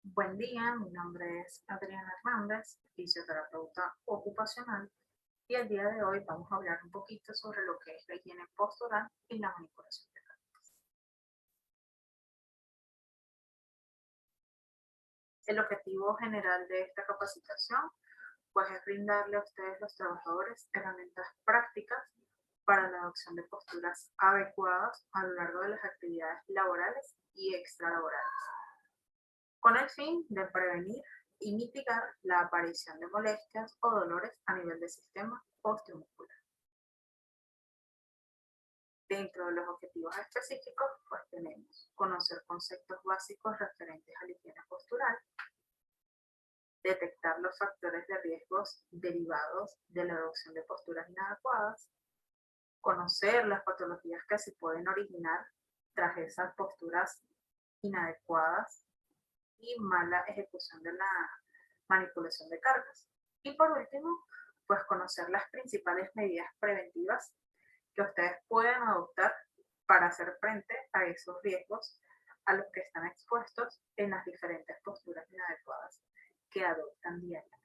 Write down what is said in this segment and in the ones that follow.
Buen día, mi nombre es Adriana Hernández, fisioterapeuta ocupacional, y el día de hoy vamos a hablar un poquito sobre lo que es la higiene postural y la manipulación de cara. El objetivo general de esta capacitación pues es brindarle a ustedes los trabajadores herramientas prácticas para la adopción de posturas adecuadas a lo largo de las actividades laborales y extralaborales, con el fin de prevenir y mitigar la aparición de molestias o dolores a nivel del sistema osteomuscular. Dentro de los objetivos específicos, pues tenemos conocer conceptos básicos referentes a la higiene postural, detectar los factores de riesgos derivados de la adopción de posturas inadecuadas, conocer las patologías que se pueden originar tras esas posturas inadecuadas y mala ejecución de la manipulación de cargas. Y por último, pues conocer las principales medidas preventivas que ustedes pueden adoptar para hacer frente a esos riesgos a los que están expuestos en las diferentes posturas inadecuadas que adoptan diariamente.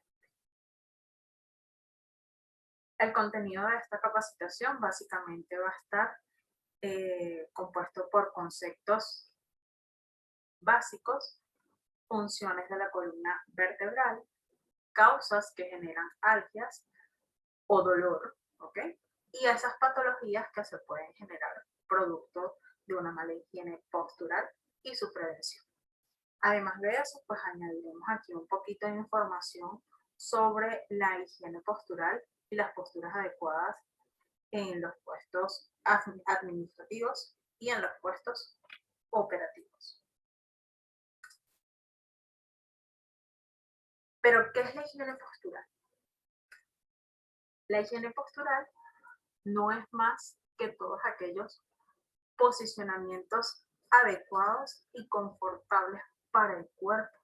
El contenido de esta capacitación básicamente va a estar compuesto por conceptos básicos, funciones de la columna vertebral, causas que generan algias o dolor, ¿ok? Y esas patologías que se pueden generar producto de una mala higiene postural y su prevención. Además de eso, pues añadiremos aquí un poquito de información sobre la higiene postural y las posturas adecuadas en los puestos administrativos y en los puestos operativos. Pero, ¿qué es la higiene postural? La higiene postural no es más que todos aquellos posicionamientos adecuados y confortables para el cuerpo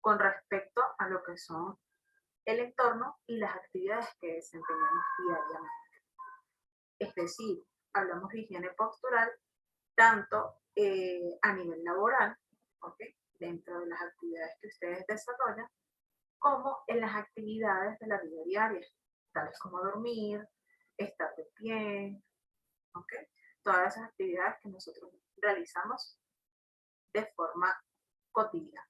con respecto a lo que son el entorno y las actividades que desempeñamos diariamente. Es decir, hablamos de higiene postural tanto a nivel laboral, ¿okay?, dentro de las actividades que ustedes desarrollan, como en las actividades de la vida diaria, tales como dormir, estar de pie, ¿okay?, todas esas actividades que nosotros realizamos de forma cotidiana.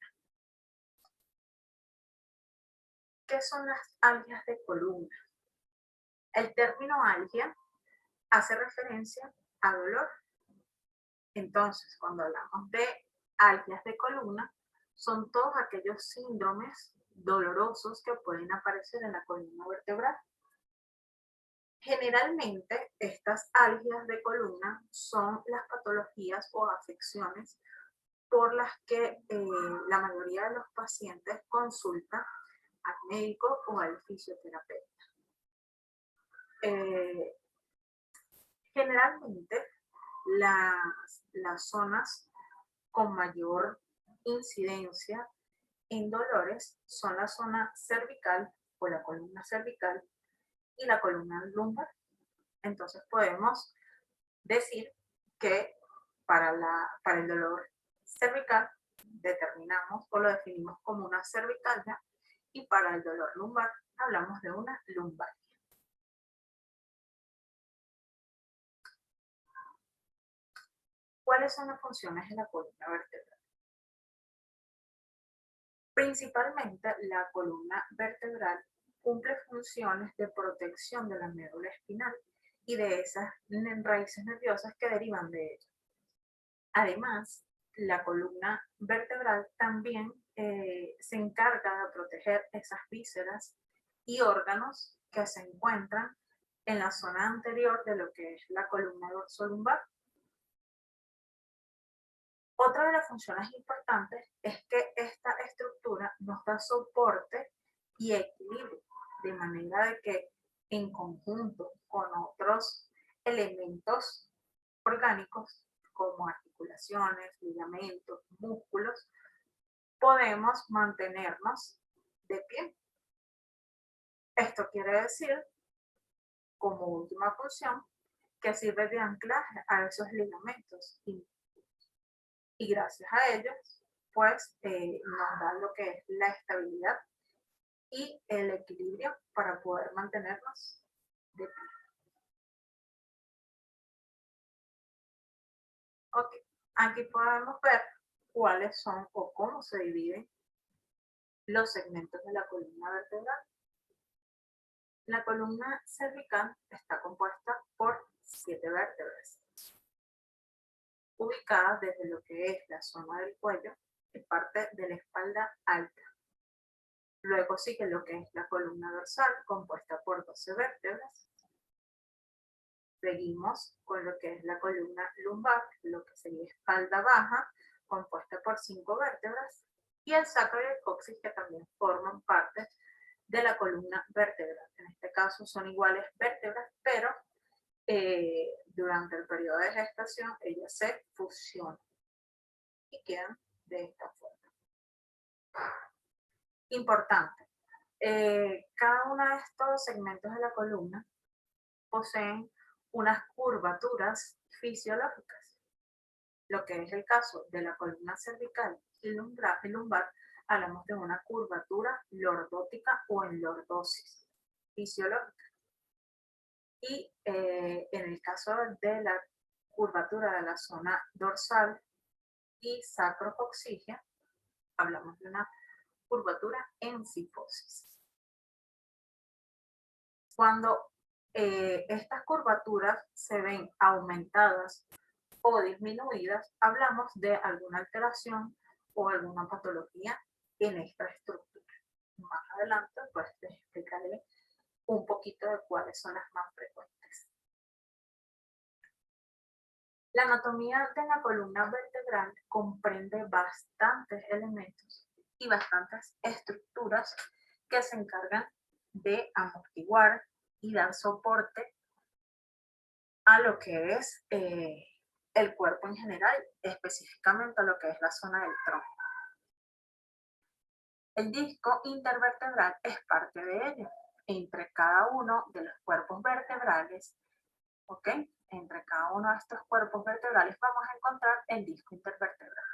¿Qué son las algias de columna? El término algia hace referencia a dolor. Entonces, cuando hablamos de algias de columna, son todos aquellos síndromes dolorosos que pueden aparecer en la columna vertebral. Generalmente, estas algias de columna son las patologías o afecciones por las que la mayoría de los pacientes consultan al médico o al fisioterapeuta. Eh, Generalmente, las zonas con mayor incidencia en dolores son la zona cervical o la columna cervical y la columna lumbar. Entonces podemos decir que para el dolor cervical determinamos o lo definimos como una cervicalia, y para el dolor lumbar hablamos de una lumbalgia. ¿Cuáles son las funciones de la columna vertebral? Principalmente, la columna vertebral cumple funciones de protección de la médula espinal y de esas raíces nerviosas que derivan de ella. Además, la columna vertebral también se encarga de proteger esas vísceras y órganos que se encuentran en la zona anterior de lo que es la columna dorsolumbar. Otra de las funciones importantes es que esta estructura nos da soporte y equilibrio, de manera de que en conjunto con otros elementos orgánicos como articulaciones, ligamentos, músculos, podemos mantenernos de pie. Esto quiere decir, como última función, que sirve de anclaje a esos ligamentos y gracias a ellos pues nos da lo que es la estabilidad y el equilibrio para poder mantenernos de pie. Ok, aquí podemos ver cuáles son o cómo se dividen los segmentos de la columna vertebral. La columna cervical está compuesta por 7 vértebras, ubicadas desde lo que es la zona del cuello y parte de la espalda alta. Luego sigue lo que es la columna dorsal, compuesta por 12 vértebras. Seguimos con lo que es la columna lumbar, lo que sería espalda baja, compuesta por 5 vértebras. Y el sacro y el coxis, que también forman parte de la columna vertebral. En este caso son iguales vértebras, pero durante el periodo de gestación ellas se fusionan y quedan de esta forma. Importante, cada uno de estos segmentos de la columna poseen unas curvaturas fisiológicas. Lo que es el caso de la columna cervical y lumbar, hablamos de una curvatura lordótica o en lordosis fisiológica. Y en el caso de la curvatura de la zona dorsal y sacrocoxigia, hablamos de una curvatura en cifosis. Cuando estas curvaturas se ven aumentadas o disminuidas, hablamos de alguna alteración o alguna patología en esta estructura. Más adelante, pues les explicaré un poquito de cuáles son las más frecuentes. La anatomía de la columna vertebral comprende bastantes elementos y bastantes estructuras que se encargan de amortiguar y dar soporte a lo que es el cuerpo en general, específicamente a lo que es la zona del tronco. El disco intervertebral es parte de ello. Entre cada uno de los cuerpos vertebrales, ¿ok? Entre cada uno de estos cuerpos vertebrales vamos a encontrar el disco intervertebral.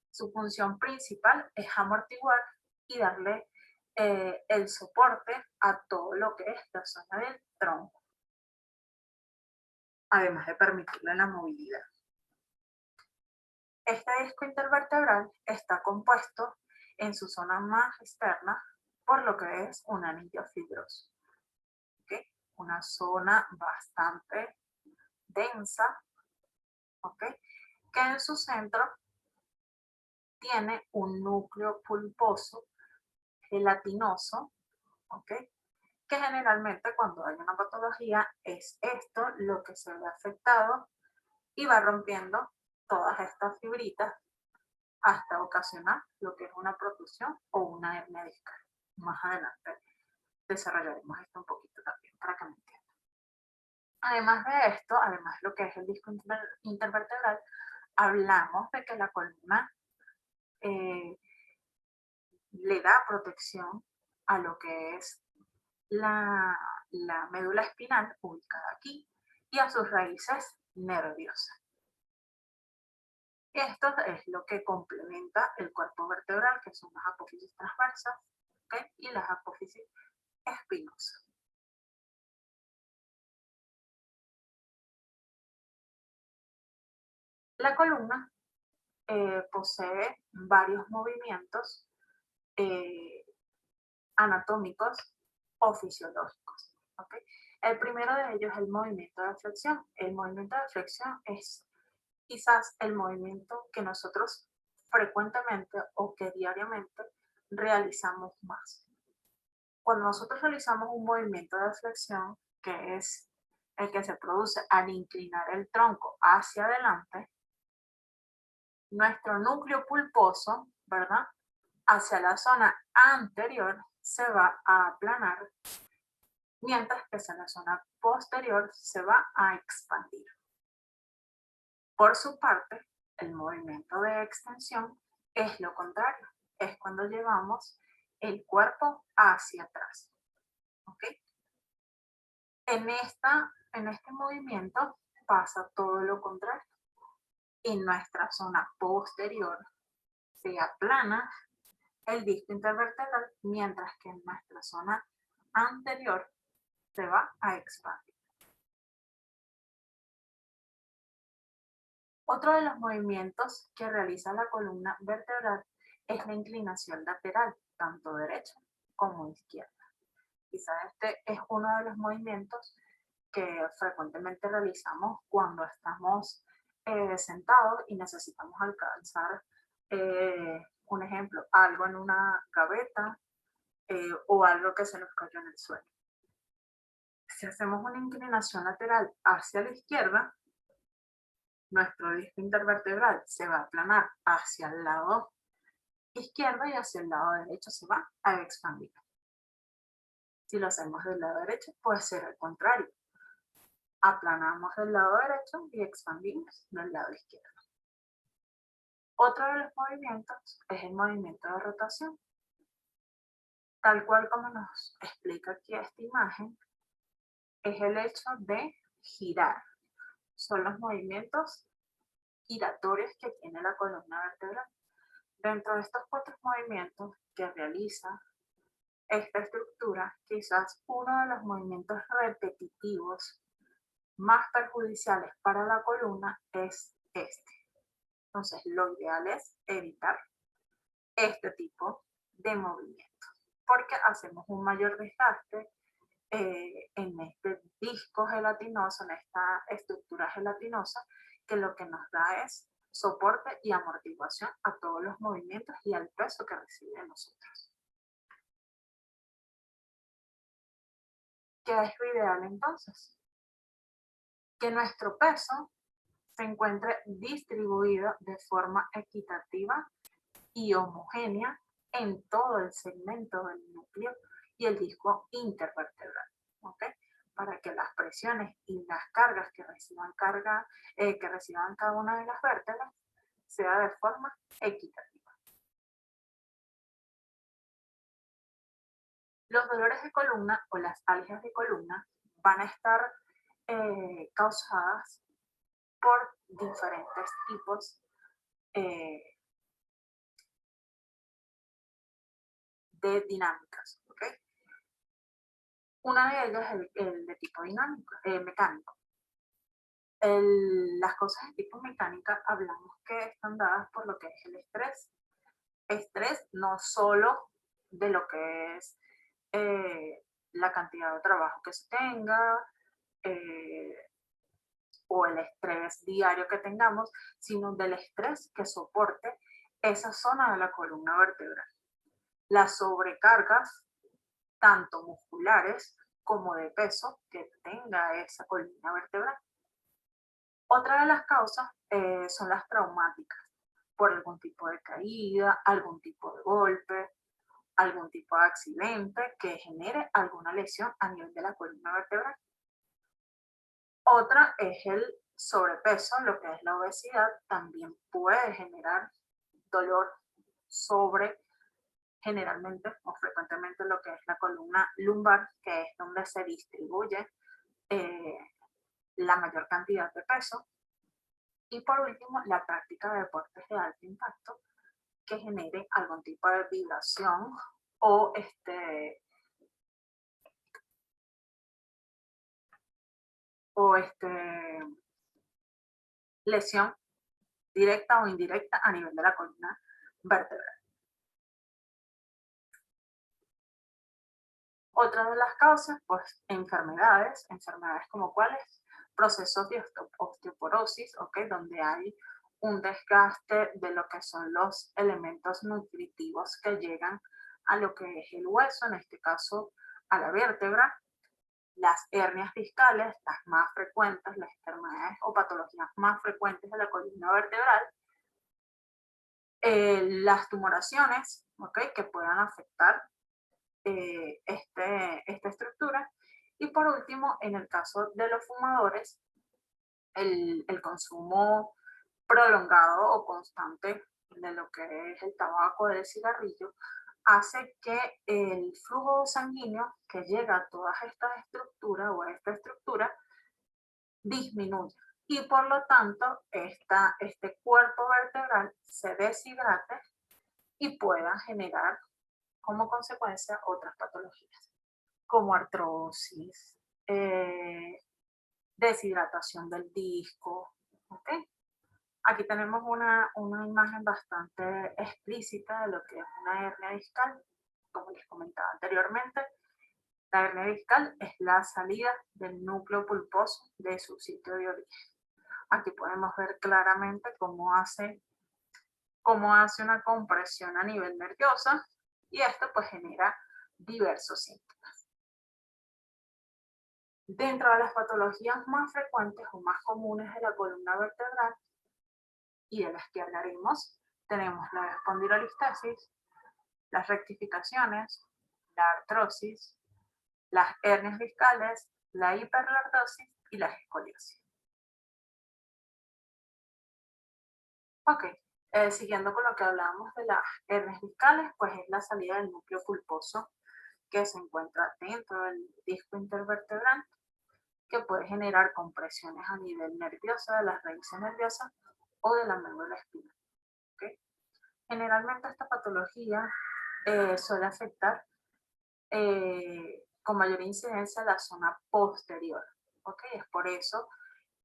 Su función principal es amortiguar y darle el soporte a todo lo que es la zona del tronco, además de permitirle la movilidad. Este disco intervertebral está compuesto en su zona más externa por lo que es un anillo fibroso. ¿Okay? Una zona bastante densa, ¿okay? Que en su centro tiene un núcleo pulposo gelatinoso, ¿okay? Que generalmente cuando hay una patología es esto lo que se ve afectado y va rompiendo todas estas fibritas hasta ocasionar lo que es una protrusión o una hernia discal. Más adelante desarrollaremos esto un poquito también para que me entiendan. Además de esto, además de lo que es el disco intervertebral, hablamos de que la columna le da protección a lo que es la médula espinal ubicada aquí y a sus raíces nerviosas. Esto es lo que complementa el cuerpo vertebral, que son las apófisis transversas, ¿okay? Y las apófisis espinosas. La columna posee varios movimientos anatómicos o fisiológicos. ¿Okay? El primero de ellos es el movimiento de flexión. El movimiento de flexión es quizás el movimiento que nosotros frecuentemente o que diariamente realizamos más. Cuando nosotros realizamos un movimiento de flexión, que es el que se produce al inclinar el tronco hacia adelante, nuestro núcleo pulposo, ¿verdad? Hacia la zona anterior se va a aplanar, mientras que hacia la zona posterior se va a expandir. Por su parte, el movimiento de extensión es lo contrario, es cuando llevamos el cuerpo hacia atrás. ¿Okay? En este movimiento pasa todo lo contrario. En nuestra zona posterior se aplana el disco intervertebral, mientras que en nuestra zona anterior se va a expandir. Otro de los movimientos que realiza la columna vertebral es la inclinación lateral, tanto derecha como izquierda. Quizás este es uno de los movimientos que frecuentemente realizamos cuando estamos sentados y necesitamos alcanzar, un ejemplo, algo en una gaveta o algo que se nos cayó en el suelo. Si hacemos una inclinación lateral hacia la izquierda, nuestro disco intervertebral se va a aplanar hacia el lado izquierdo y hacia el lado derecho se va a expandir. Si lo hacemos del lado derecho, puede ser al contrario. Aplanamos del lado derecho y expandimos del lado izquierdo. Otro de los movimientos es el movimiento de rotación. Tal cual como nos explica aquí esta imagen, es el hecho de girar. Son los movimientos giratorios que tiene la columna vertebral. Dentro de estos 4 movimientos que realiza esta estructura, quizás uno de los movimientos repetitivos más perjudiciales para la columna es este. Entonces, lo ideal es evitar este tipo de movimiento, porque hacemos un mayor desgaste en este disco gelatinoso, en esta estructura gelatinosa, que lo que nos da es soporte y amortiguación a todos los movimientos y al peso que recibe de nosotros. ¿Qué es lo ideal entonces? Que nuestro peso se encuentre distribuido de forma equitativa y homogénea en todo el segmento del núcleo y el disco intervertebral, ¿ok? Para que las presiones y las cargas que reciban cada una de las vértebras sea de forma equitativa. Los dolores de columna o las algias de columna van a estar causadas por diferentes tipos de dinámicas, ¿ok? Una de ellas es el de tipo dinámico, mecánico. Las cosas de tipo mecánica hablamos que están dadas por lo que es el estrés. Estrés no solo de lo que es la cantidad de trabajo que se tenga o el estrés diario que tengamos, sino del estrés que soporte esa zona de la columna vertebral. Las sobrecargas, tanto musculares como de peso, que tenga esa columna vertebral. Otra de las causas son las traumáticas, por algún tipo de caída, algún tipo de golpe, algún tipo de accidente que genere alguna lesión a nivel de la columna vertebral. Otra es el sobrepeso, lo que es la obesidad, también puede generar dolor sobre generalmente o frecuentemente lo que es la columna lumbar, que es donde se distribuye la mayor cantidad de peso. Y por último, la práctica de deportes de alto impacto que genere algún tipo de vibración o lesión directa o indirecta a nivel de la columna vertebral. Otra de las causas, pues enfermedades como cuáles, procesos de osteoporosis, ¿ok? Donde hay un desgaste de lo que son los elementos nutritivos que llegan a lo que es el hueso, en este caso a la vértebra, las hernias discales, las más frecuentes, las enfermedades o patologías más frecuentes de la columna vertebral, las tumoraciones, ¿ok? Que puedan afectar esta estructura. Y por último, en el caso de los fumadores, el consumo prolongado o constante de lo que es el tabaco del cigarrillo hace que el flujo sanguíneo que llega a todas estas estructuras o a esta estructura disminuya y por lo tanto este cuerpo vertebral se deshidrate y puedan generar como consecuencia otras patologías, como artrosis, deshidratación del disco. ¿Ok? Aquí tenemos una imagen bastante explícita de lo que es una hernia discal. Como les comentaba anteriormente, la hernia discal es la salida del núcleo pulposo de su sitio de origen. Aquí podemos ver claramente cómo hace una compresión a nivel nerviosa y esto pues genera diversos síntomas. Dentro de las patologías más frecuentes o más comunes de la columna vertebral y de las que hablaremos, tenemos la espondilolistesis, las rectificaciones, la artrosis, las hernias discales, la hiperlordosis y la escoliosis. Ok, siguiendo con lo que hablamos de las hernias discales, pues es la salida del núcleo pulposo que se encuentra dentro del disco intervertebral, que puede generar compresiones a nivel nervioso de las raíces nerviosas o de la médula espinal. ¿Okay? Generalmente esta patología suele afectar con mayor incidencia la zona posterior. ¿Okay? Es por eso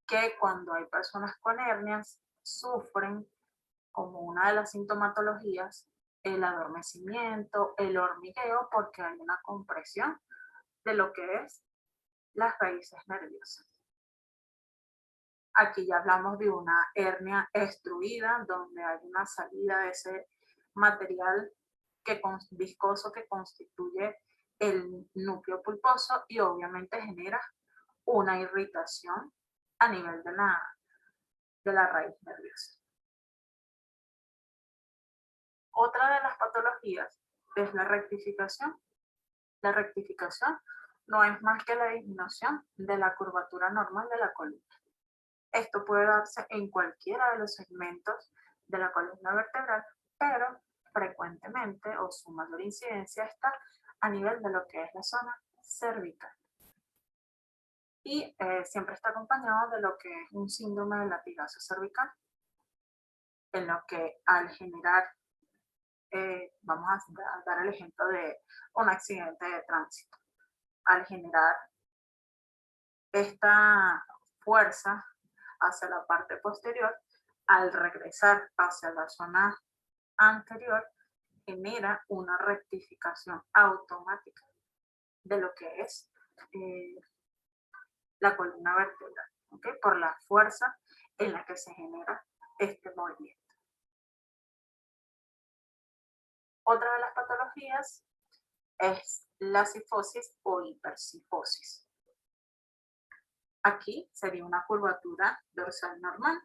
que cuando hay personas con hernias sufren como una de las sintomatologías el adormecimiento, el hormigueo, porque hay una compresión de lo que es las raíces nerviosas. Aquí ya hablamos de una hernia extruida, donde hay una salida de ese material viscoso que constituye el núcleo pulposo y obviamente genera una irritación a nivel de la raíz nerviosa. Otra de las patologías es la rectificación. La rectificación no es más que la disminución de la curvatura normal de la columna. Esto puede darse en cualquiera de los segmentos de la columna vertebral, pero frecuentemente o su mayor incidencia está a nivel de lo que es la zona cervical. Y siempre está acompañado de lo que es un síndrome del latigazo cervical, en lo que al generar, vamos a dar el ejemplo de un accidente de tránsito, al generar esta fuerza hacia la parte posterior, al regresar hacia la zona anterior, genera una rectificación automática de lo que es eh, la columna vertebral, ¿okay? Por la fuerza en la que se genera este movimiento. Otra de las patologías es la cifosis o hipercifosis. Aquí sería una curvatura dorsal normal.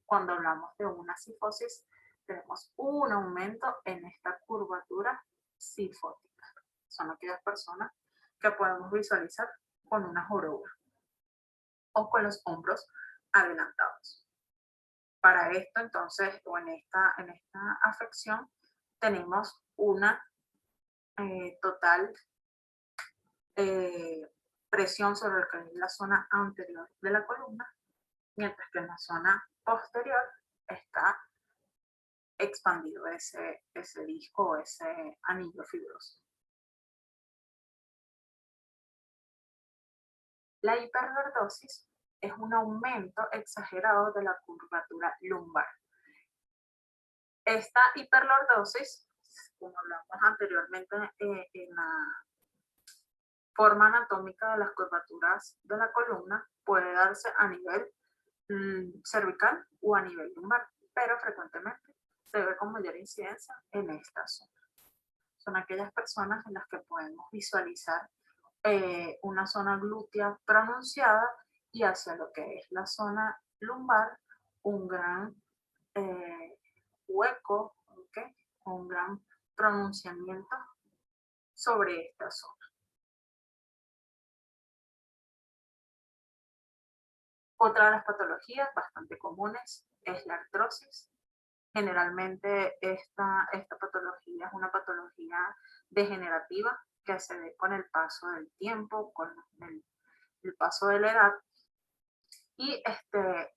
Cuando hablamos de una cifosis, tenemos un aumento en esta curvatura cifótica. Son aquellas personas que podemos visualizar con una joroba o con los hombros adelantados. Para esto, entonces, o en esta afección, tenemos una total presión sobre lo que es la zona anterior de la columna, mientras que en la zona posterior está expandido ese disco o ese anillo fibroso. La hiperlordosis es un aumento exagerado de la curvatura lumbar. Esta hiperlordosis, como hablamos anteriormente en la forma anatómica de las curvaturas de la columna, puede darse a nivel cervical o a nivel lumbar, pero frecuentemente se ve con mayor incidencia en esta zona. Son aquellas personas en las que podemos visualizar una zona glútea pronunciada y hacia lo que es la zona lumbar un gran hueco, ¿okay? Un gran pronunciamiento sobre esta zona. Otra de las patologías bastante comunes es la artrosis. Generalmente esta patología es una patología degenerativa que se ve con el paso del tiempo, con el paso de la edad, y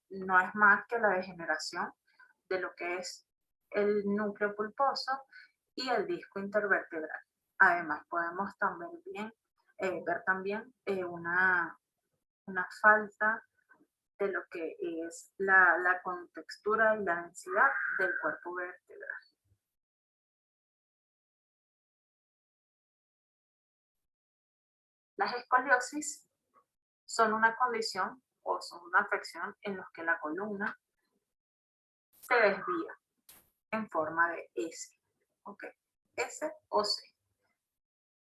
no es más que la degeneración de lo que es el núcleo pulposo y el disco intervertebral. Además, podemos también ver también una falta de lo que es la contextura y la densidad del cuerpo vertebral. Las escoliosis son una condición o son una afección en los que la columna se desvía en forma de S. ¿Ok? S o C.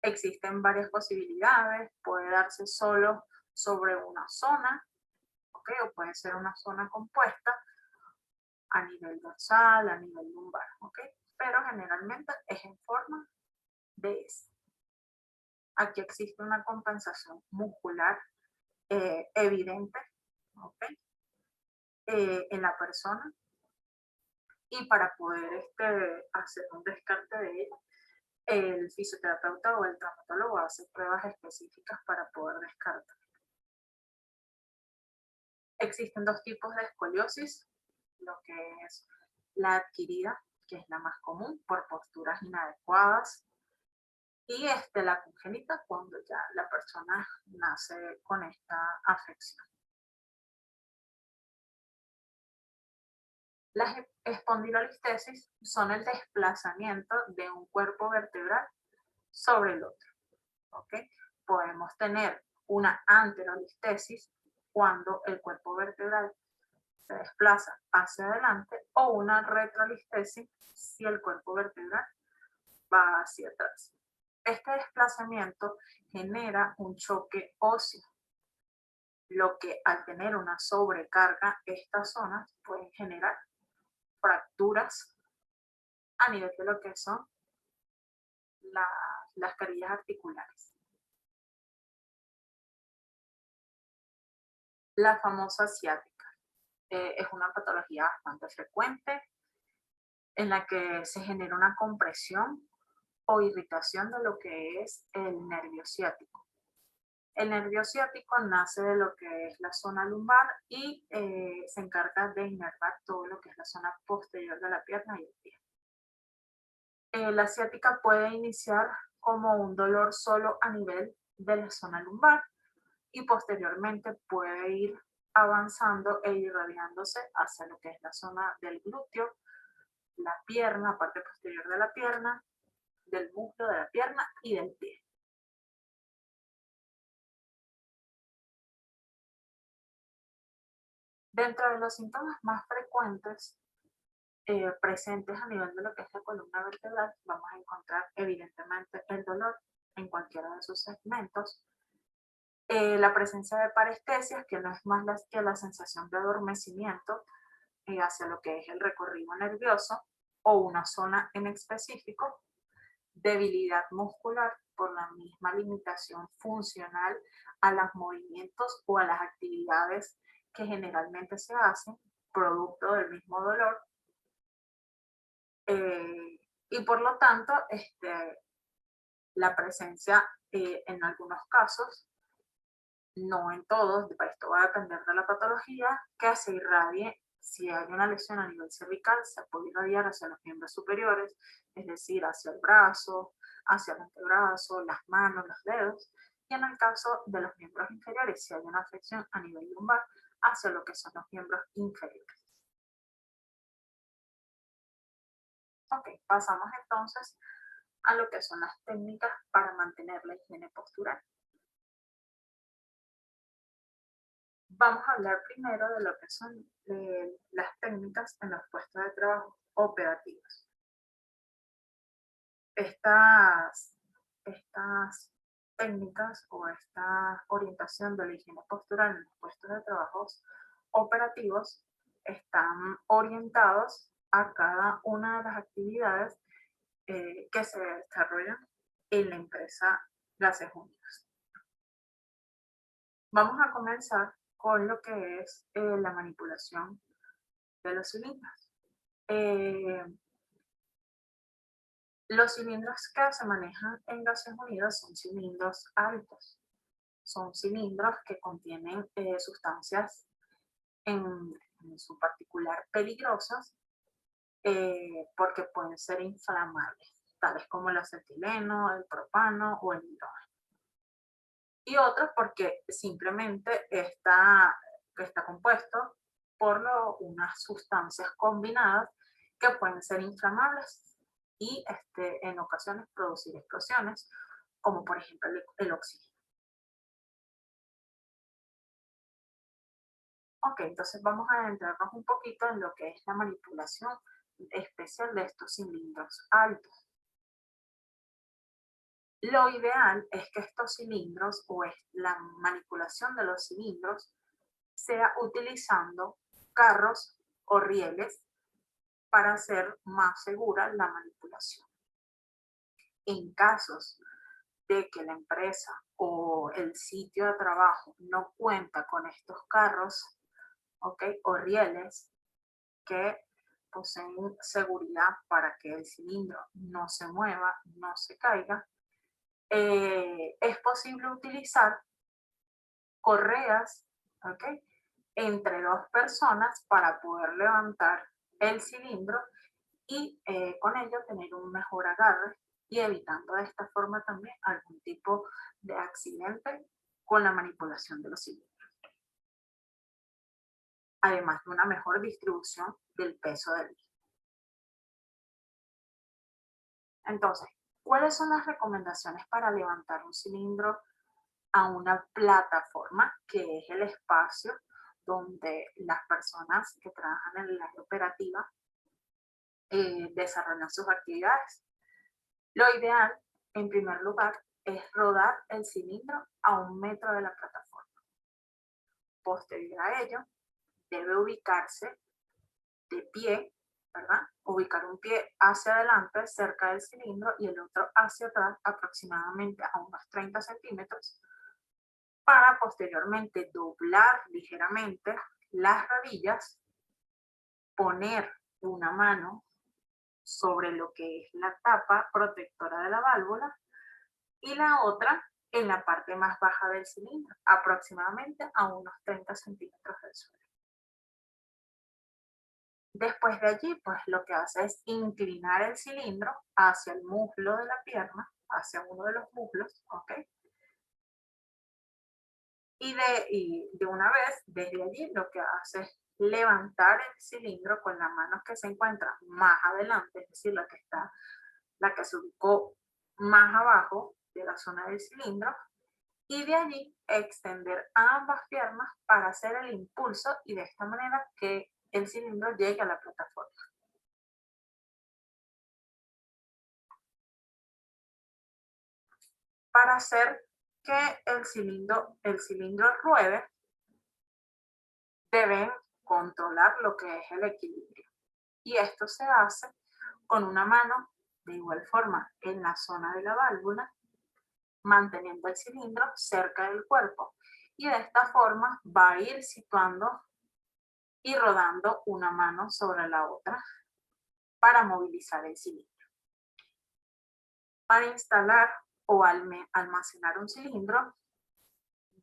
Existen varias posibilidades, puede darse solo sobre una zona, ¿ok? O puede ser una zona compuesta a nivel dorsal, a nivel lumbar, ¿ok? Pero generalmente es en forma de S. Aquí existe una compensación muscular evidente, ¿ok? En la persona, y para poder hacer un descarte de ella, el fisioterapeuta o el traumatólogo hace pruebas específicas para poder descartar. Existen dos tipos de escoliosis, lo que es la adquirida, que es la más común por posturas inadecuadas, y la congénita, cuando ya la persona nace con esta afección. Las espondilolistesis son el desplazamiento de un cuerpo vertebral sobre el otro. ¿Okay? Podemos tener una anterolistesis cuando el cuerpo vertebral se desplaza hacia adelante, o una retrolistesis si el cuerpo vertebral va hacia atrás. Este desplazamiento genera un choque óseo, lo que al tener una sobrecarga, estas zonas pueden generar fracturas a nivel de lo que son las carillas articulares. La famosa ciática es una patología bastante frecuente en la que se genera una compresión o irritación de lo que es el nervio ciático. El nervio ciático nace de lo que es la zona lumbar y se encarga de inervar todo lo que es la zona posterior de la pierna y el pie. La ciática puede iniciar como un dolor solo a nivel de la zona lumbar y posteriormente puede ir avanzando e irradiándose hacia lo que es la zona del glúteo, la pierna, parte posterior de la pierna, del muslo de la pierna y del pie. Dentro de los síntomas más frecuentes presentes a nivel de lo que es la columna vertebral, vamos a encontrar evidentemente el dolor en cualquiera de sus segmentos, la presencia de parestesias, que no es más que la sensación de adormecimiento hacia lo que es el recorrido nervioso o una zona en específico, debilidad muscular por la misma limitación funcional a los movimientos o a las actividades que generalmente se hacen, producto del mismo dolor, y por lo tanto la presencia en algunos casos, no en todos, esto va a depender de la patología, que se irradie. Si hay una lesión a nivel cervical, se puede irradiar hacia los miembros superiores, es decir, hacia el brazo, hacia el antebrazo, las manos, los dedos. Y en el caso de los miembros inferiores, si hay una afección a nivel lumbar, hacia lo que son los miembros inferiores. Ok, pasamos entonces a lo que son las técnicas para mantener la higiene postural. Vamos a hablar primero de lo que son las técnicas en los puestos de trabajo operativos. Estas técnicas o esta orientación de la higiene postural en los puestos de trabajo operativos están orientados a cada una de las actividades que se desarrollan en la empresa Gases Unidos. Vamos a comenzar con lo que es la manipulación de los cilindros. Los cilindros que se manejan en Gases Unidos son cilindros altos. Son cilindros que contienen sustancias en su particular peligrosas porque pueden ser inflamables, tales como el acetileno, el propano o el hidrógeno. Y otros porque simplemente está compuesto por unas sustancias combinadas que pueden ser inflamables y en ocasiones producir explosiones, como por ejemplo el oxígeno. Ok, entonces vamos a adentrarnos un poquito en lo que es la manipulación especial de estos cilindros altos. Lo ideal es que estos cilindros o es la manipulación de los cilindros sea utilizando carros o rieles para hacer más segura la manipulación. En casos de que la empresa o el sitio de trabajo no cuenta con estos carros, ¿okay? O rieles que poseen seguridad para que el cilindro no se mueva, no se caiga, es posible utilizar correas, ¿okay? Entre dos personas para poder levantar el cilindro y con ello tener un mejor agarre y evitando de esta forma también algún tipo de accidente con la manipulación de los cilindros. Además de una mejor distribución del peso del mismo. Entonces, ¿cuáles son las recomendaciones para levantar un cilindro a una plataforma, que es el espacio donde las personas que trabajan en el área operativa desarrollan sus actividades? Lo ideal, en primer lugar, es rodar el cilindro a 1 metro de la plataforma. Posterior a ello, debe ubicarse de pie, ¿verdad? Ubicar un pie hacia adelante cerca del cilindro y el otro hacia atrás aproximadamente a unos 30 centímetros para posteriormente doblar ligeramente las rodillas, poner una mano sobre lo que es la tapa protectora de la válvula y la otra en la parte más baja del cilindro, aproximadamente a unos 30 centímetros del suelo. Después de allí, pues lo que hace es inclinar el cilindro hacia el muslo de la pierna, hacia uno de los muslos, ¿ok? Y de una vez, desde allí, lo que hace es levantar el cilindro con las manos que se encuentran más adelante, es decir, la que se ubicó más abajo de la zona del cilindro, y de allí extender ambas piernas para hacer el impulso y de esta manera que el cilindro llegue a la plataforma. Para hacer que el cilindro ruede, deben controlar lo que es el equilibrio. Y esto se hace con una mano de igual forma en la zona de la válvula, manteniendo el cilindro cerca del cuerpo. Y de esta forma va a ir situando y rodando una mano sobre la otra para movilizar el cilindro. Para instalar o almacenar un cilindro,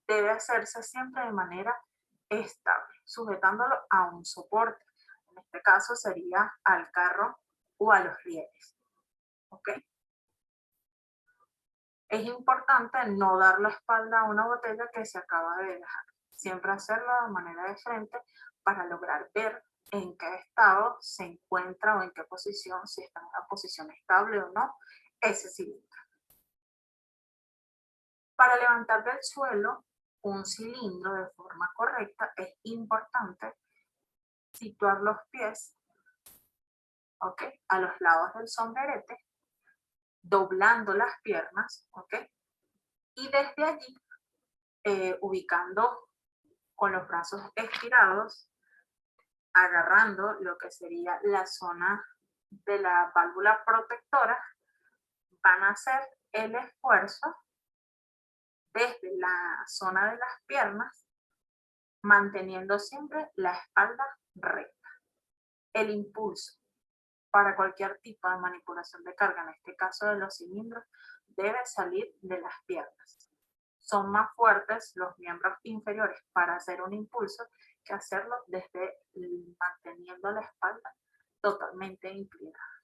debe hacerse siempre de manera estable, sujetándolo a un soporte. En este caso sería al carro o a los rieles. ¿Ok? Es importante no dar la espalda a una botella que se acaba de dejar. Siempre hacerlo de manera de frente para lograr ver en qué estado se encuentra o en qué posición, si está en una posición estable o no, ese cilindro. Para levantar del suelo un cilindro de forma correcta es importante situar los pies, ¿ok? A los lados del sombrerete, doblando las piernas, ¿ok? Y desde allí, ubicando con los brazos estirados, agarrando lo que sería la zona de la válvula protectora, van a hacer el esfuerzo desde la zona de las piernas, manteniendo siempre la espalda recta. El impulso para cualquier tipo de manipulación de carga, en este caso de los cilindros, debe salir de las piernas. Son más fuertes los miembros inferiores para hacer un impulso que hacerlo desde manteniendo la espalda totalmente inclinada.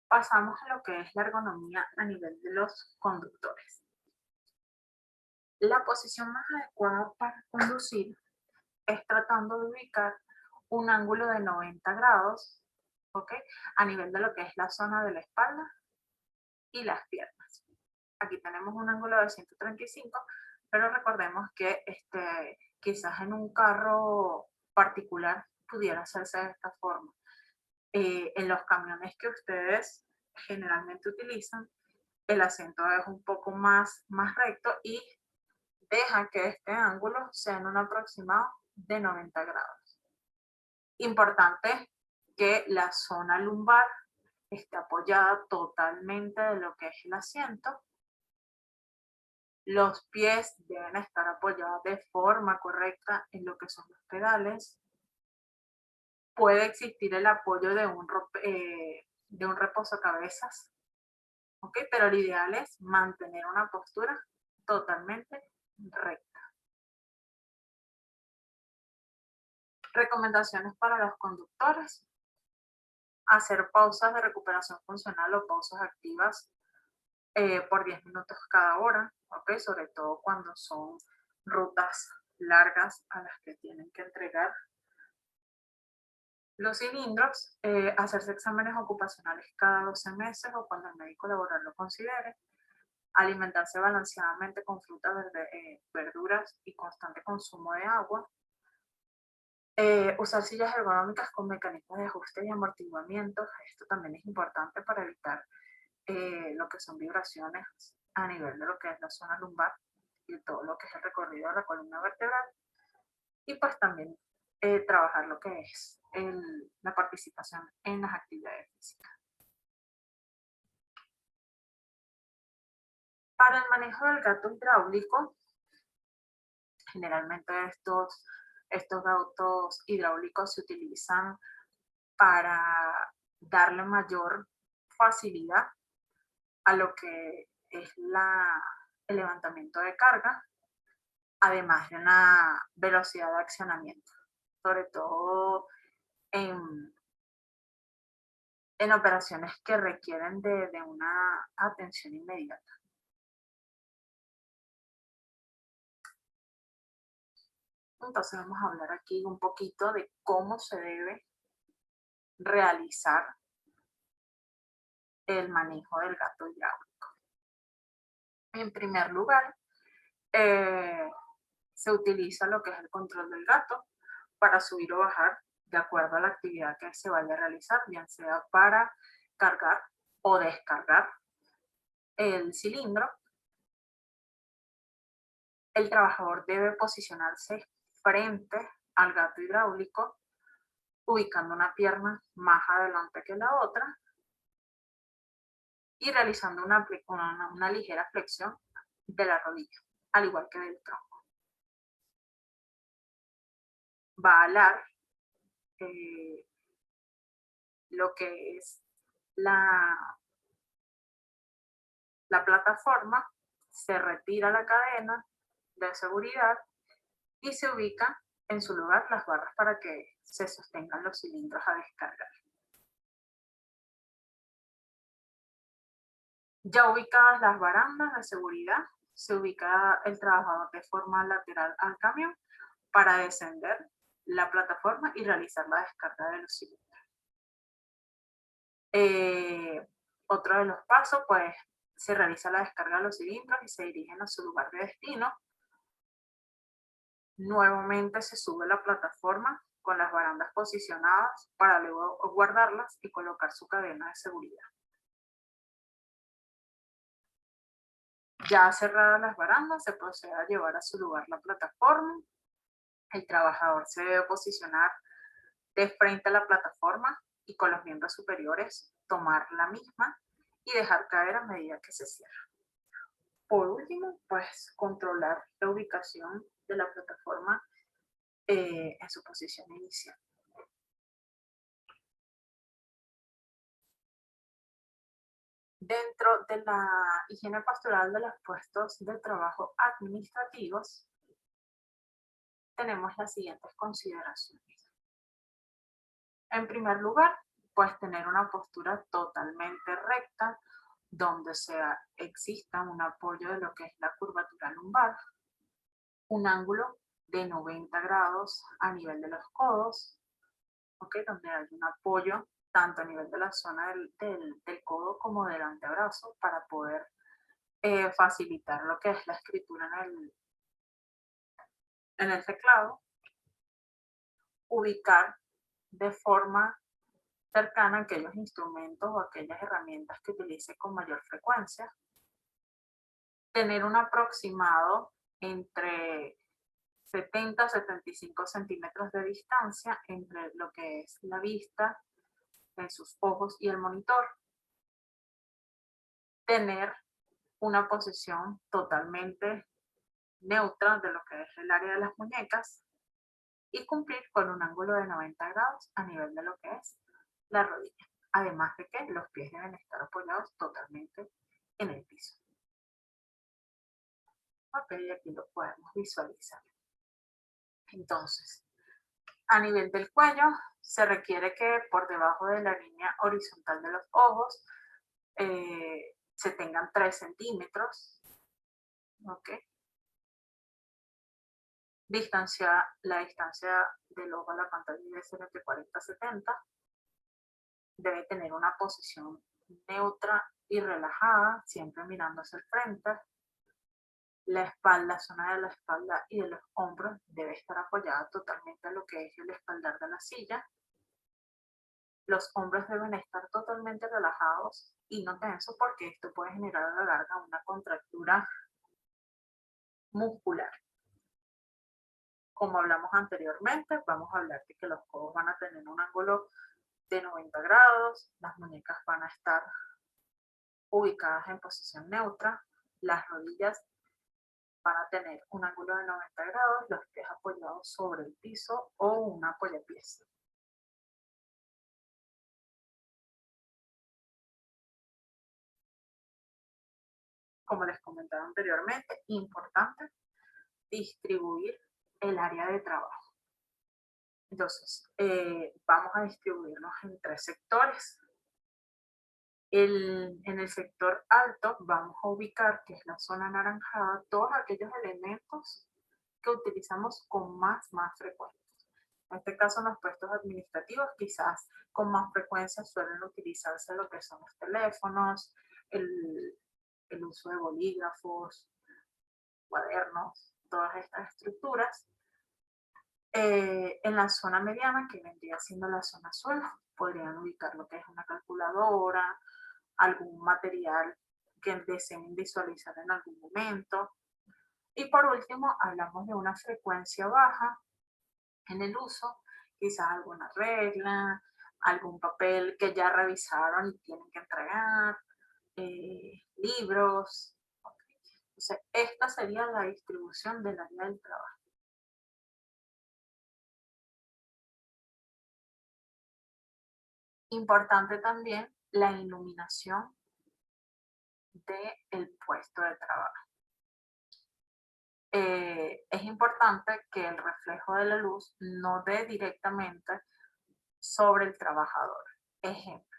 Pasamos a lo que es la ergonomía a nivel de los conductores. La posición más adecuada para conducir es tratando de ubicar un ángulo de 90 grados, ¿ok? A nivel de lo que es la zona de la espalda y las piernas. Aquí tenemos un ángulo de 135, pero recordemos que quizás en un carro particular pudiera hacerse de esta forma. En los camiones que ustedes generalmente utilizan, el asiento es un poco más recto y deja que este ángulo sea en un aproximado de 90 grados. Importante que la zona lumbar esté apoyada totalmente de lo que es el asiento. Los pies deben estar apoyados de forma correcta en lo que son los pedales. Puede existir el apoyo de un reposacabezas, ¿ok? Pero lo ideal es mantener una postura totalmente recta. Recomendaciones para los conductores: hacer pausas de recuperación funcional o pausas activas por 10 minutos cada hora, ¿ok? Sobre todo cuando son rutas largas a las que tienen que entregar los cilindros. Hacerse exámenes ocupacionales cada 12 meses o cuando el médico laboral lo considere. Alimentarse balanceadamente con frutas, verduras y constante consumo de agua. Usar sillas ergonómicas con mecanismos de ajuste y amortiguamiento. Esto también es importante para evitar lo que son vibraciones a nivel de lo que es la zona lumbar y todo lo que es el recorrido de la columna vertebral. Y pues también trabajar lo que es la participación en las actividades físicas. Para el manejo del gato hidráulico, generalmente estos autos hidráulicos se utilizan para darle mayor facilidad a lo que es el levantamiento de carga, además de una velocidad de accionamiento, sobre todo en operaciones que requieren de una atención inmediata. Entonces vamos a hablar aquí un poquito de cómo se debe realizar el manejo del gato hidráulico. En primer lugar, se utiliza lo que es el control del gato para subir o bajar de acuerdo a la actividad que se vaya a realizar, bien sea para cargar o descargar el cilindro. El trabajador debe posicionarse frente al gato hidráulico, ubicando una pierna más adelante que la otra y realizando una ligera flexión de la rodilla, al igual que del tronco. Va a alar lo que es la plataforma, se retira la cadena de seguridad y se ubica en su lugar las barras para que se sostengan los cilindros a descargar. Ya ubicadas las barandas de seguridad, se ubica el trabajador de forma lateral al camión para descender la plataforma y realizar la descarga de los cilindros. Otro de los pasos, pues, se realiza la descarga de los cilindros y se dirigen a su lugar de destino. Nuevamente se sube la plataforma con las barandas posicionadas para luego guardarlas y colocar su cadena de seguridad. Ya cerradas las barandas, se procede a llevar a su lugar la plataforma. El trabajador se debe posicionar de frente a la plataforma y con los miembros superiores tomar la misma y dejar caer a medida que se cierra. Por último, pues controlar la ubicación de la plataforma en su posición inicial. Dentro de la higiene pastoral de los puestos de trabajo administrativos, tenemos las siguientes consideraciones. En primer lugar, pues tener una postura totalmente recta, donde exista un apoyo de lo que es la curvatura lumbar, un ángulo de 90 grados a nivel de los codos, ¿okay? Donde hay un apoyo tanto a nivel de la zona del codo como del antebrazo para poder facilitar lo que es la escritura en el teclado, ubicar de forma cercana aquellos instrumentos o aquellas herramientas que utilice con mayor frecuencia, tener un aproximado entre 70 a 75 centímetros de distancia entre lo que es la vista en sus ojos y el monitor, tener una posición totalmente neutra de lo que es el área de las muñecas y cumplir con un ángulo de 90 grados a nivel de lo que es la rodilla. Además de que los pies deben estar apoyados totalmente en el piso. Ok, aquí lo podemos visualizar. Entonces, a nivel del cuello, se requiere que por debajo de la línea horizontal de los ojos se tengan 3 centímetros. Ok. La distancia del ojo a la pantalla debe ser entre 40 a 70. Debe tener una posición neutra y relajada, siempre mirando hacia el frente. La espalda, zona de la espalda y de los hombros debe estar apoyada totalmente a lo que es el espaldar de la silla. Los hombros deben estar totalmente relajados y no tensos porque esto puede generar a la larga una contractura muscular. Como hablamos anteriormente, vamos a hablar de que los codos van a tener un ángulo de 90 grados, las muñecas van a estar ubicadas en posición neutra, las rodillas van a tener un ángulo de 90 grados, los pies apoyados sobre el piso o un apoyapiés. Como les comentaba anteriormente, importante distribuir el área de trabajo. Entonces, vamos a distribuirnos en 3 sectores. En el sector alto vamos a ubicar, que es la zona anaranjada, todos aquellos elementos que utilizamos con más frecuencia. En este caso, en los puestos administrativos, quizás con más frecuencia suelen utilizarse lo que son los teléfonos, el uso de bolígrafos, cuadernos, todas estas estructuras. En la zona mediana, que vendría siendo la zona azul, podrían ubicar lo que es una calculadora, algún material que deseen visualizar en algún momento. Y por último, hablamos de una frecuencia baja en el uso, quizás alguna regla, algún papel que ya revisaron y tienen que entregar, libros. Entonces, esta sería la distribución del área del trabajo. Importante también la iluminación del puesto de trabajo. Es importante que el reflejo de la luz no dé directamente sobre el trabajador. Ejemplo,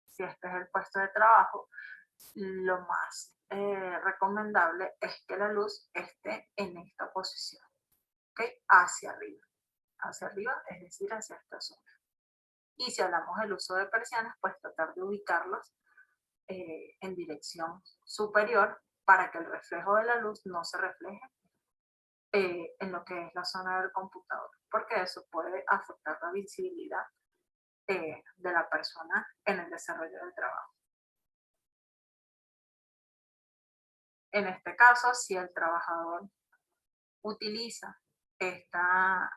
si este es el puesto de trabajo, lo más recomendable es que la luz esté en esta posición, ¿okay? Hacia arriba, es decir, hacia esta zona. Y si hablamos del uso de persianas, pues tratar de ubicarlos en dirección superior para que el reflejo de la luz no se refleje en lo que es la zona del computador, porque eso puede afectar la visibilidad de la persona en el desarrollo del trabajo. En este caso, si el trabajador utiliza esta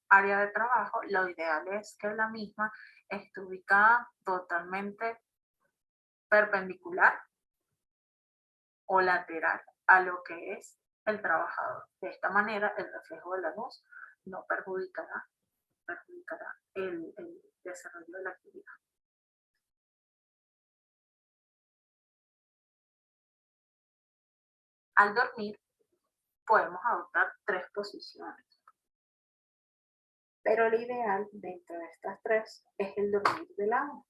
área de trabajo, lo ideal es que la misma esté ubicada totalmente perpendicular o lateral a lo que es el trabajador. De esta manera, el reflejo de la luz no perjudicará el desarrollo de la actividad. Al dormir, podemos adoptar 3 posiciones. Pero lo ideal dentro de estas tres es el dormir de lado.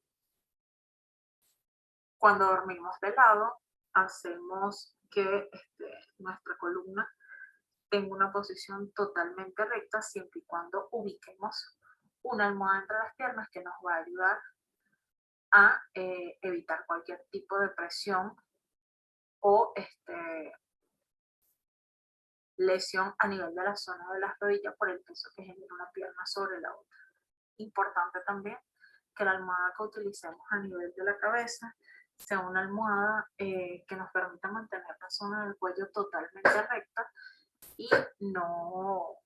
Cuando dormimos de lado, hacemos que nuestra columna tenga una posición totalmente recta siempre y cuando ubiquemos una almohada entre las piernas que nos va a ayudar a evitar cualquier tipo de presión o lesión a nivel de la zona de las rodillas por el peso que genera una pierna sobre la otra. Importante también que la almohada que utilicemos a nivel de la cabeza sea una almohada que nos permita mantener la zona del cuello totalmente recta y no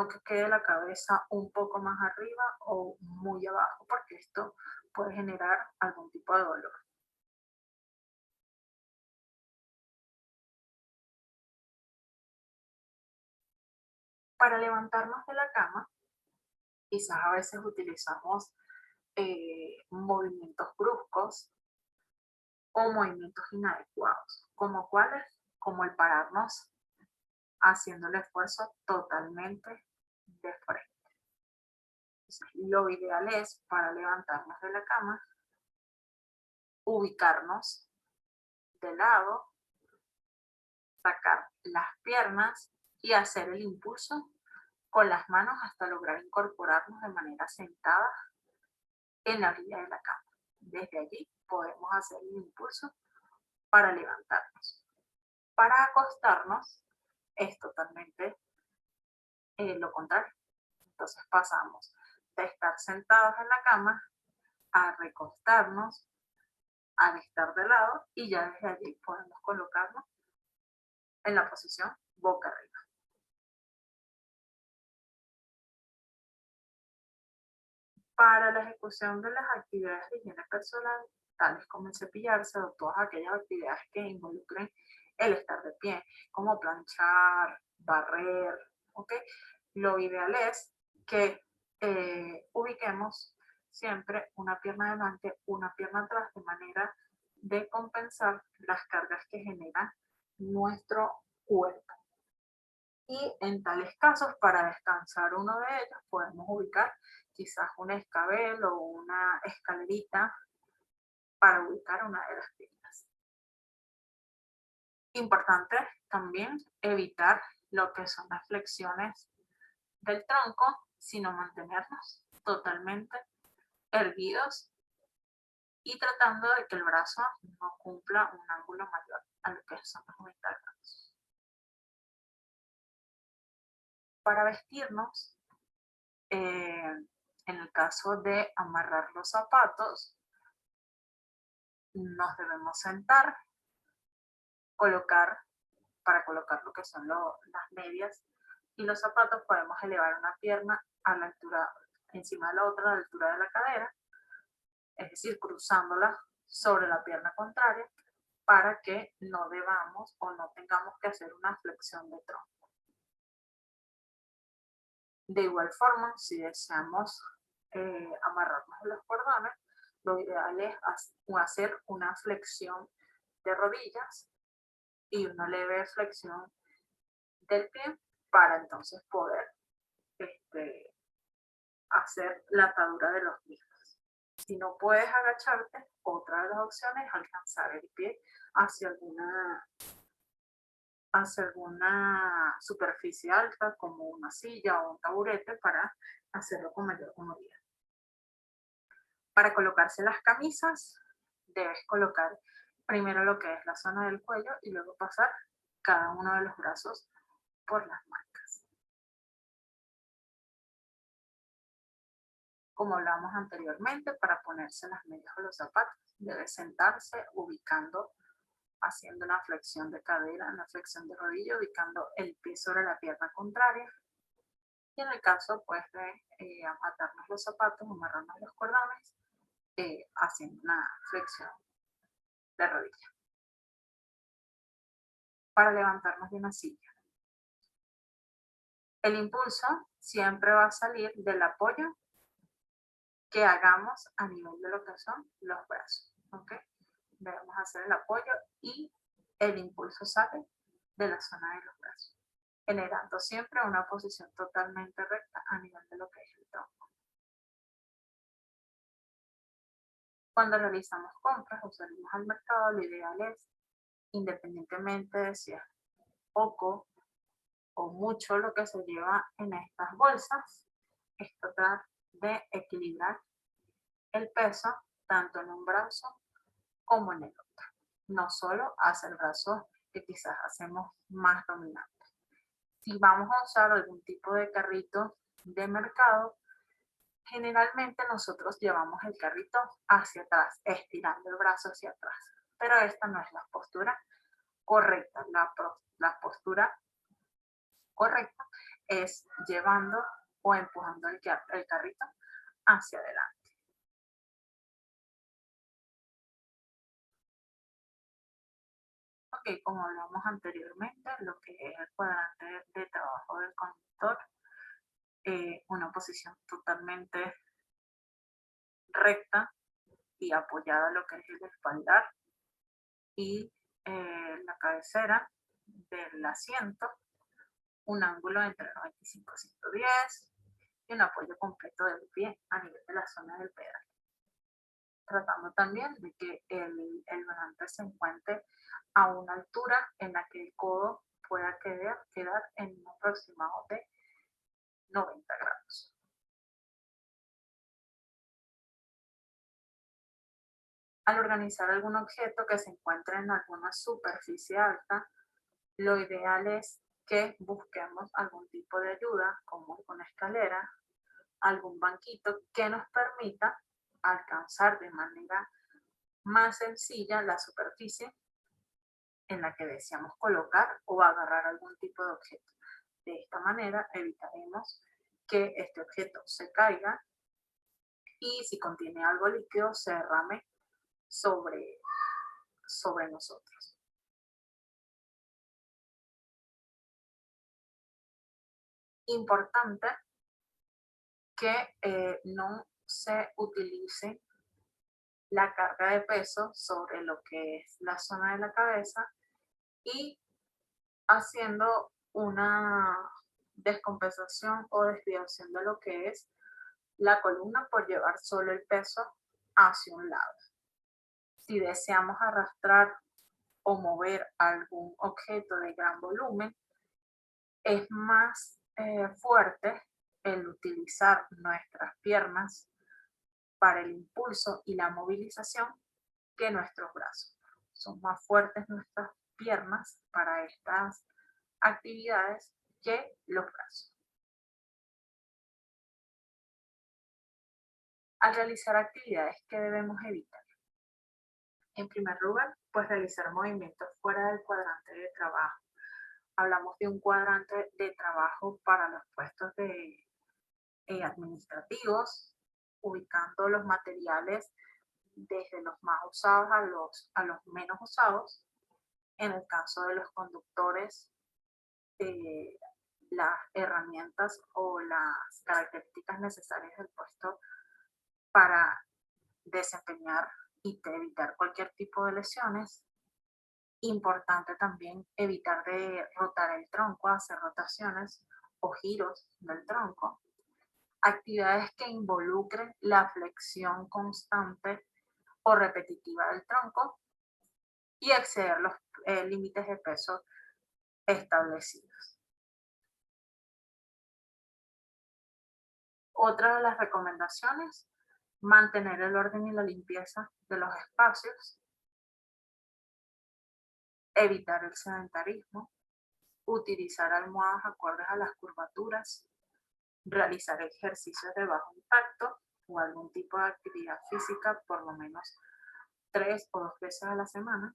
que quede la cabeza un poco más arriba o muy abajo, porque esto puede generar algún tipo de dolor. Para levantarnos de la cama, quizás a veces utilizamos movimientos bruscos o movimientos inadecuados, como cuáles, como el pararnos haciendo el esfuerzo totalmente de frente. Entonces, lo ideal es, para levantarnos de la cama, ubicarnos de lado, sacar las piernas y hacer el impulso con las manos hasta lograr incorporarnos de manera sentada en la orilla de la cama. Desde allí podemos hacer el impulso para levantarnos. Para acostarnos es totalmente lo contrario. Entonces pasamos de estar sentados en la cama a recostarnos, al estar de lado y ya desde allí podemos colocarnos en la posición boca arriba. Para la ejecución de las actividades de higiene personal, tales como el cepillarse o todas aquellas actividades que involucren el estar de pie, como planchar, barrer, ¿ok? Lo ideal es que ubiquemos siempre una pierna adelante, una pierna atrás, de manera de compensar las cargas que genera nuestro cuerpo. Y en tales casos, para descansar uno de ellos, podemos ubicar quizás un escabel o una escalerita para ubicar una de las piernas. Importante también evitar lo que son las flexiones del tronco, sino mantenernos totalmente erguidos y tratando de que el brazo no cumpla un ángulo mayor a lo que son los 90 grados. Para vestirnos, en el caso de amarrar los zapatos, nos debemos sentar, para colocar lo que son las medias y los zapatos, podemos elevar una pierna a la altura, encima de la otra, a la altura de la cadera, es decir, cruzándola sobre la pierna contraria, para que no debamos o no tengamos que hacer una flexión de tronco. De igual forma, si deseamos amarrarnos los cordones, lo ideal es hacer una flexión de rodillas y una leve flexión del pie para entonces poder hacer la atadura de los mismos. Si no puedes agacharte, otra de las opciones es alcanzar el pie hacia alguna superficie alta como una silla o un taburete para hacerlo con mayor comodidad. Para colocarse las camisas, debes colocar primero lo que es la zona del cuello y luego pasar cada uno de los brazos por las marcas. Como hablamos anteriormente, para ponerse las medias o los zapatos, debe sentarse ubicando, haciendo una flexión de cadera, una flexión de rodilla, ubicando el pie sobre la pierna contraria. Y en el caso pues de atarnos los zapatos, amarrarnos los cordones, haciendo una flexión de rodilla. Para levantarnos de una silla, el impulso siempre va a salir del apoyo que hagamos a nivel de lo que son los brazos, ¿ok? Debemos hacer el apoyo y el impulso sale de la zona de los brazos. generando siempre una posición totalmente recta a nivel de lo que es el tronco. Cuando realizamos compras o salimos al mercado, lo ideal es, independientemente de si es poco o mucho lo que se lleva en estas bolsas, es tratar de equilibrar el peso tanto en un brazo como en el otro. No solo hacia el brazo que quizás hacemos más dominante. Si vamos a usar algún tipo de carrito de mercado, generalmente nosotros llevamos el carrito hacia atrás, estirando el brazo hacia atrás. Pero esta no es la postura correcta. La postura correcta es llevando o empujando el carrito hacia adelante. Ok, como hablamos anteriormente, lo que es el cuadrante de trabajo del conductor, una posición totalmente recta y apoyada a lo que es el espaldar y la cabecera del asiento, un ángulo entre 95 y 110 y un apoyo completo del pie a nivel de la zona del pedal. Tratando también de que el volante se encuentre a una altura en la que el codo pueda quedar en un aproximado de 90 grados. Al organizar algún objeto que se encuentre en alguna superficie alta, lo ideal es que busquemos algún tipo de ayuda, como alguna escalera, algún banquito que nos permita alcanzar de manera más sencilla la superficie en la que deseamos colocar o agarrar algún tipo de objeto. De esta manera evitaremos que este objeto se caiga y si contiene algo líquido se derrame sobre nosotros. Importante que no se utilice la carga de peso sobre lo que es la zona de la cabeza y haciendo una descompensación o desviación de lo que es la columna por llevar solo el peso hacia un lado. Si deseamos arrastrar o mover algún objeto de gran volumen, es más fuerte el utilizar nuestras piernas para el impulso y la movilización que nuestros brazos. Son más fuertes nuestras piernas para estas actividades que los brazos. Al realizar actividades que debemos evitar. En primer lugar, pues realizar movimientos fuera del cuadrante de trabajo. Hablamos de un cuadrante de trabajo para los puestos administrativos, ubicando los materiales desde los más usados a los menos usados. En el caso de los conductores, las herramientas o las características necesarias del puesto para desempeñar y evitar cualquier tipo de lesiones. Importante también evitar de rotar el tronco, hacer rotaciones o giros del tronco. Actividades que involucren la flexión constante o repetitiva del tronco y exceder los límites de peso establecidos. Otra de las recomendaciones, mantener el orden y la limpieza de los espacios, evitar el sedentarismo, utilizar almohadas acordes a las curvaturas, realizar ejercicios de bajo impacto o algún tipo de actividad física por lo menos 3 o 2 veces a la semana.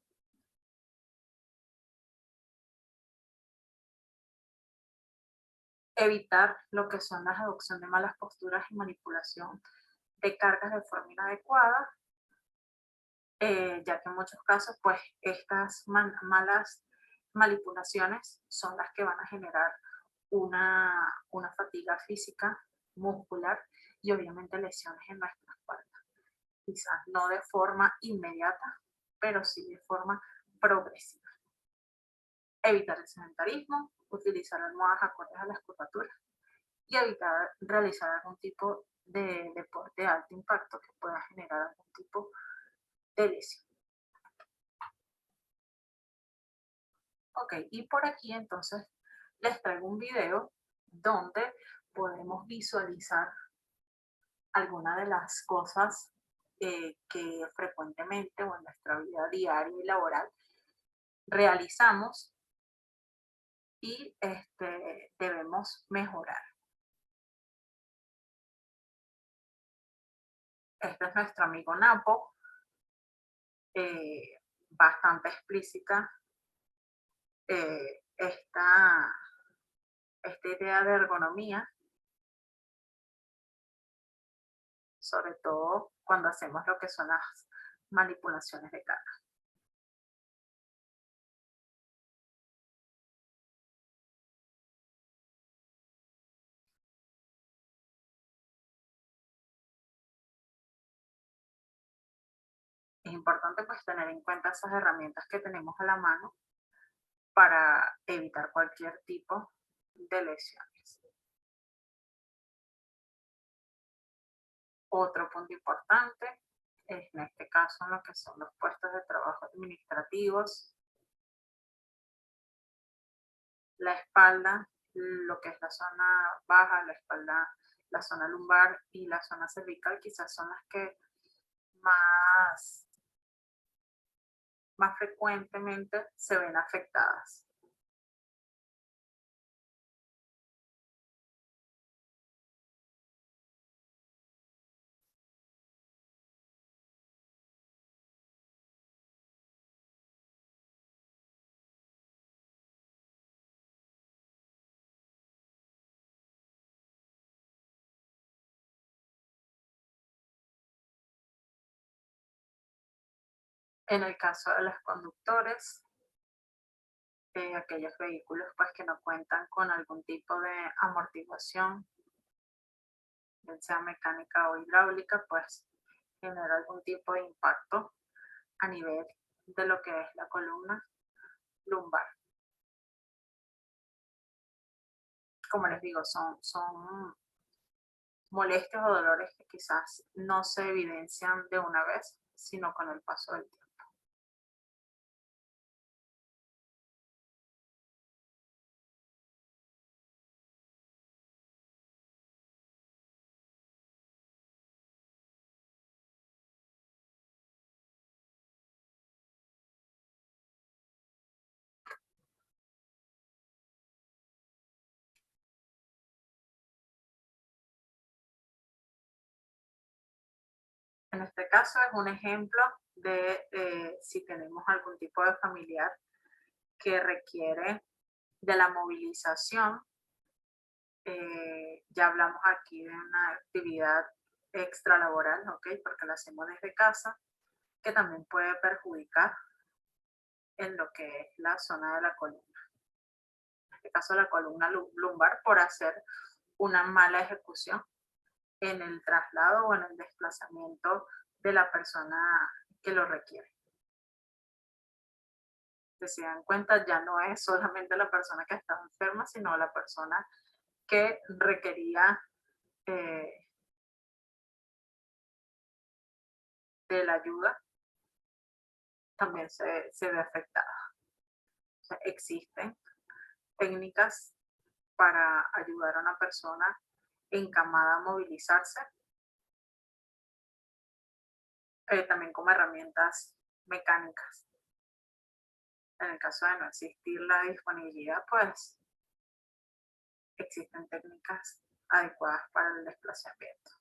Evitar lo que son las adopción de malas posturas y manipulación de cargas de forma inadecuada, ya que en muchos casos, pues estas malas manipulaciones son las que van a generar una fatiga física, muscular y obviamente lesiones en nuestra espalda. Quizás no de forma inmediata, pero sí de forma progresiva. Evitar el sedentarismo, utilizar almohadas acordes a la escrutatura y evitar realizar algún tipo de deporte de alto impacto que pueda generar algún tipo de lesión. Ok, y por aquí entonces les traigo un video donde podemos visualizar algunas de las cosas que frecuentemente o en nuestra vida diaria y laboral realizamos y debemos mejorar. Este es nuestro amigo Napo, bastante explícita esta idea de ergonomía, sobre todo cuando hacemos lo que son las manipulaciones de carga. Es importante pues tener en cuenta esas herramientas que tenemos a la mano para evitar cualquier tipo de lesiones. Otro punto importante es en este caso en lo que son los puestos de trabajo administrativos, la espalda, lo que es la zona baja, la espalda, la zona lumbar y la zona cervical quizás son las que más, más frecuentemente se ven afectadas. En el caso de los conductores, aquellos vehículos pues que no cuentan con algún tipo de amortiguación, ya sea mecánica o hidráulica, pues genera algún tipo de impacto a nivel de lo que es la columna lumbar. Como les digo, son molestias o dolores que quizás no se evidencian de una vez, sino con el paso del tiempo. En este caso es un ejemplo de si tenemos algún tipo de familiar que requiere de la movilización. Ya hablamos aquí de una actividad extralaboral, ¿ok? Porque la hacemos desde casa, que también puede perjudicar en lo que es la zona de la columna. En este caso, la columna lumbar por hacer una mala ejecución en el traslado o en el desplazamiento de la persona que lo requiere. Si se dan cuenta, ya no es solamente la persona que estaba enferma, sino la persona que requería eh, de la ayuda también se ve afectada. O sea, existen técnicas para ayudar a una persona encamada a movilizarse, también como herramientas mecánicas. En el caso de no existir la disponibilidad, pues existen técnicas adecuadas para el desplazamiento.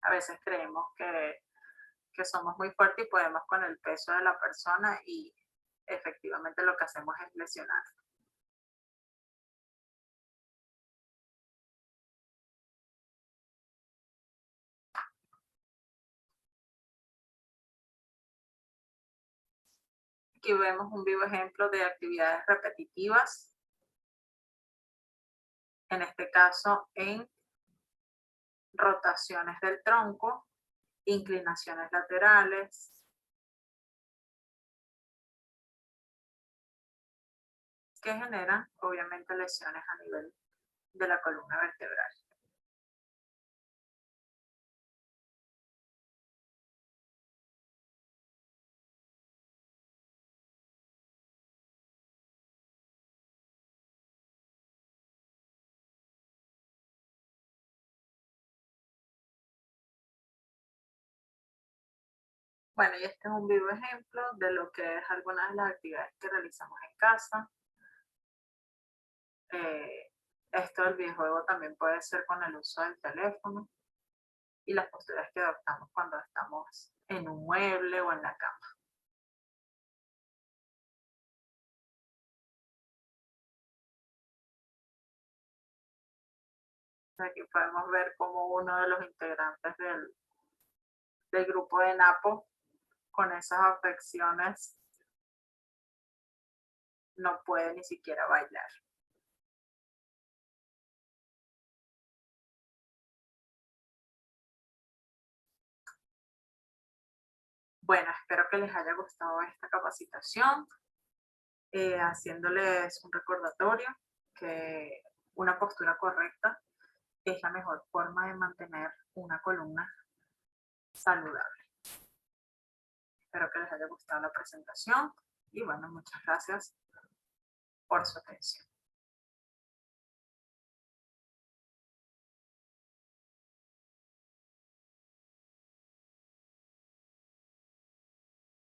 A veces creemos que somos muy fuertes y podemos con el peso de la persona y efectivamente lo que hacemos es lesionar. Aquí vemos un vivo ejemplo de actividades repetitivas en este caso en rotaciones del tronco, inclinaciones laterales, que generan obviamente lesiones a nivel de la columna vertebral. Bueno, y este es un vivo ejemplo de lo que es algunas de las actividades que realizamos en casa. Esto del videojuego también puede ser con el uso del teléfono y las posturas que adoptamos cuando estamos en un mueble o en la cama. Aquí podemos ver cómo uno de los integrantes del grupo de Napo con esas afecciones no puede ni siquiera bailar. Bueno, espero que les haya gustado esta capacitación, haciéndoles un recordatorio que una postura correcta es la mejor forma de mantener una columna saludable. Espero que les haya gustado la presentación y bueno, muchas gracias por su atención.